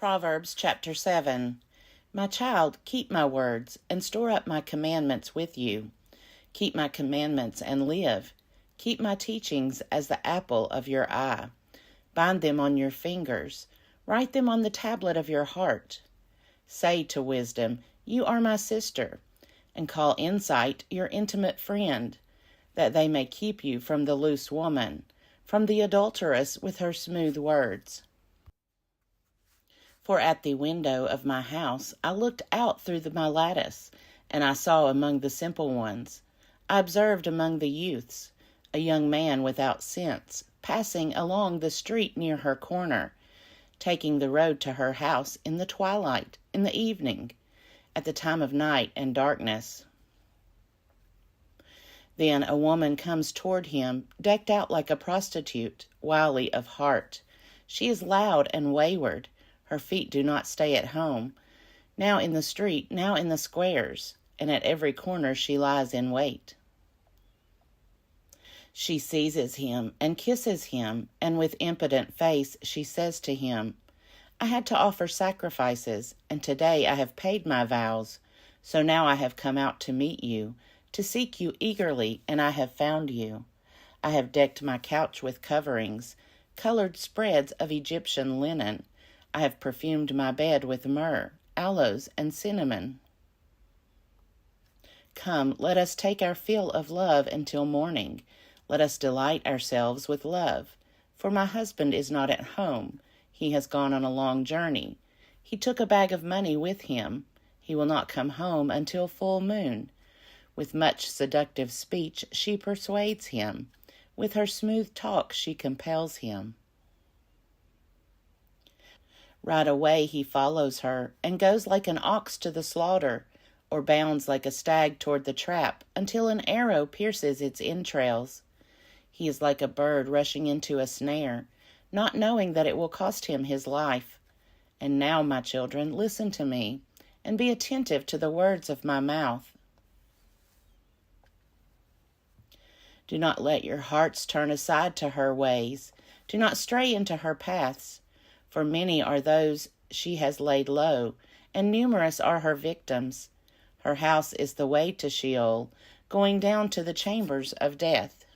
Proverbs chapter 7. My child, keep my words, and store up my commandments with you. Keep my commandments and live. Keep my teachings as the apple of your eye. Bind them on your fingers. Write them on the tablet of your heart. Say to wisdom, you are my sister, and call insight your intimate friend, that they may keep you from the loose woman, from the adulteress with her smooth words. For at the window of my house I looked out through my lattice, and I saw among the simple ones. I observed among the youths a young man without sense, passing along the street near her corner, taking the road to her house in the twilight, in the evening, at the time of night and darkness. Then a woman comes toward him, decked out like a prostitute, wily of heart. She is loud and wayward. Her feet do not stay at home. Now in the street, now in the squares, and at every corner she lies in wait. She seizes him and kisses him, and with impotent face she says to him, I had to offer sacrifices, and today I have paid my vows. So now I have come out to meet you, to seek you eagerly, and I have found you. I have decked my couch with coverings, colored spreads of Egyptian linen. I have perfumed my bed with myrrh, aloes, and cinnamon. Come, let us take our fill of love until morning. Let us delight ourselves with love. For my husband is not at home. He has gone on a long journey. He took a bag of money with him. He will not come home until full moon. With much seductive speech she persuades him. With her smooth talk she compels him. Right away he follows her, and goes like an ox to the slaughter, or bounds like a stag toward the trap, until an arrow pierces its entrails. He is like a bird rushing into a snare, not knowing that it will cost him his life. And now, my children, listen to me, and be attentive to the words of my mouth. Do not let your hearts turn aside to her ways. Do not stray into her paths. For many are those she has laid low, and numerous are her victims. Her house is the way to Sheol, going down to the chambers of death.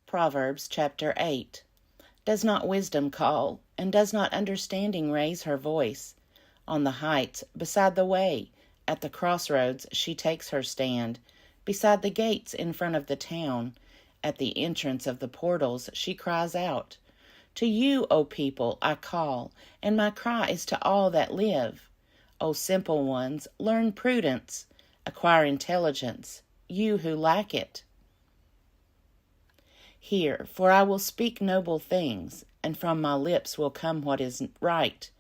Proverbs chapter 8. Does not wisdom call, and does not understanding raise her voice? On the heights, beside the way, at the crossroads she takes her stand, beside the gates in front of the town, at the entrance of the portals she cries out. To you, O people, I call, and my cry is to all that live. O simple ones, learn prudence, acquire intelligence, you who lack it. Hear, for I will speak noble things, and from my lips will come what is right.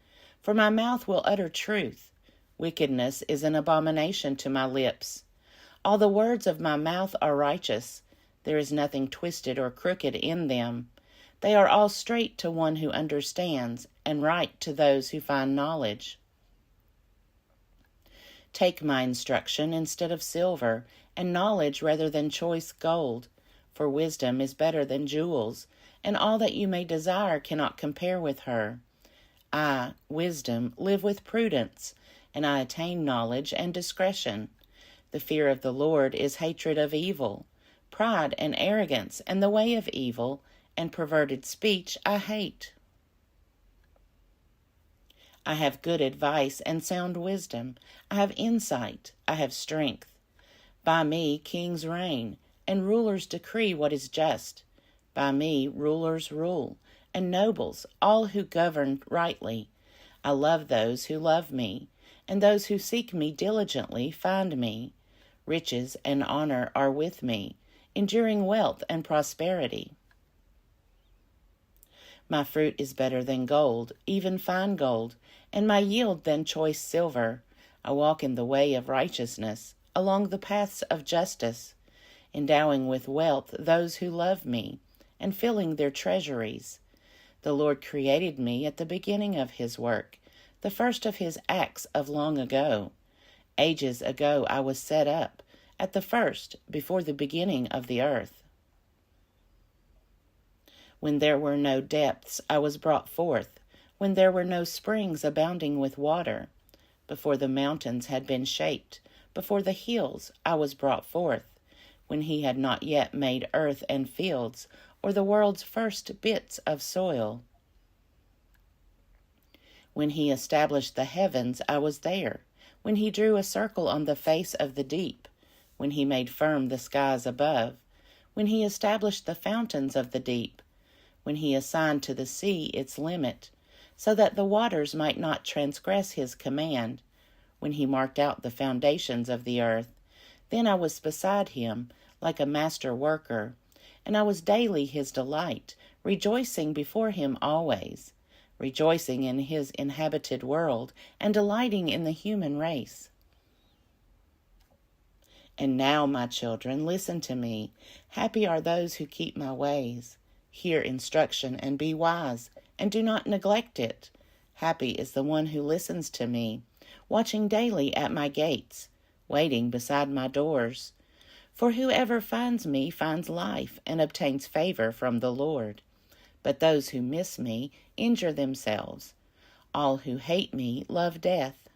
For my mouth will utter truth. Wickedness is an abomination to my lips. All the words of my mouth are righteous. There is nothing twisted or crooked in them. They are all straight to one who understands, and right to those who find knowledge. Take my instruction instead of silver, and knowledge rather than choice gold. For wisdom is better than jewels, and all that you may desire cannot compare with her. I, wisdom, live with prudence, and I attain knowledge and discretion. The fear of the Lord is hatred of evil. Pride and arrogance and the way of evil and perverted speech I hate. I have good advice and sound wisdom. I have insight. I have strength. By me kings reign, and rulers decree what is just. By me rulers rule, and nobles, all who govern rightly. I love those who love me, and those who seek me diligently find me. Riches and honor are with me, enduring wealth and prosperity. My fruit is better than gold, even fine gold, and my yield than choice silver. I walk in the way of righteousness, along the paths of justice, endowing with wealth those who love me, and filling their treasuries. The Lord created me at the beginning of his work, the first of his acts of long ago. Ages ago I was set up, at the first, before the beginning of the earth. When there were no depths, I was brought forth. when there were no springs abounding with water, before the mountains had been shaped, before the hills I was brought forth, when he had not yet made earth and fields, or the world's first bits of soil. When he established the heavens, I was there, when he drew a circle on the face of the deep, when he made firm the skies above, when he established the fountains of the deep, when he assigned to the sea its limit, so that the waters might not transgress his command, when he marked out the foundations of the earth. Then I was beside him, like a master worker, and I was daily his delight, rejoicing before him always, rejoicing in his inhabited world, and delighting in the human race. And now, my children, listen to me. Happy are those who keep my ways. Hear instruction and be wise, and do not neglect it. Happy is the one who listens to me, watching daily at my gates, waiting beside my doors. For whoever finds me finds life and obtains favor from the Lord. But those who miss me injure themselves. All who hate me love death.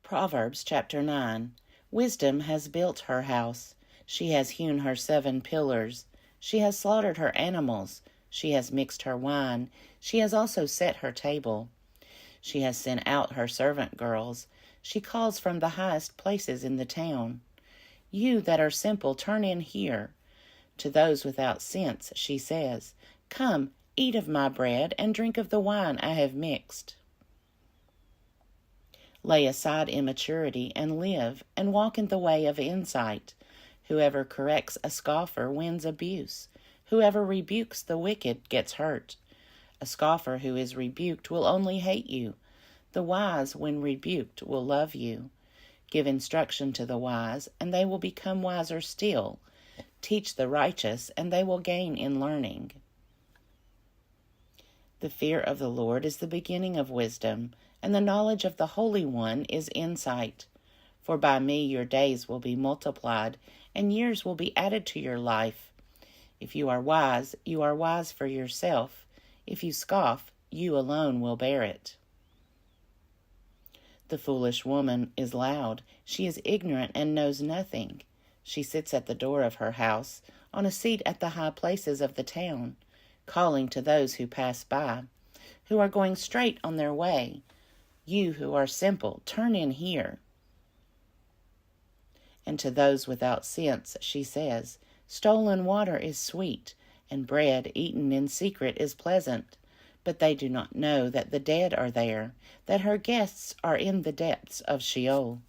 Proverbs chapter 9. Wisdom has built her house. She has hewn her 7 pillars. She has slaughtered her animals. She has mixed her wine. She has also set her table. She has sent out her servant girls. She calls from the highest places in the town. You that are simple, turn in here. To those without sense she says, Come, eat of my bread, and drink of the wine I have mixed. Lay aside immaturity, and live, and walk in the way of insight. Whoever corrects a scoffer wins abuse. Whoever rebukes the wicked gets hurt. A scoffer who is rebuked will only hate you. The wise, when rebuked, will love you. Give instruction to the wise, and they will become wiser still. Teach the righteous, and they will gain in learning. The fear of the Lord is the beginning of wisdom, and the knowledge of the Holy One is insight. For by me your days will be multiplied, and years will be added to your life. If you are wise for yourself. If you scoff, you alone will bear it. The foolish woman is loud. She is ignorant and knows nothing. She sits at the door of her house, on a seat at the high places of the town, calling to those who pass by, who are going straight on their way. You who are simple, turn in here. And to those without sense she says, Stolen water is sweet, and bread eaten in secret is pleasant. But they do not know that the dead are there, that her guests are in the depths of Sheol.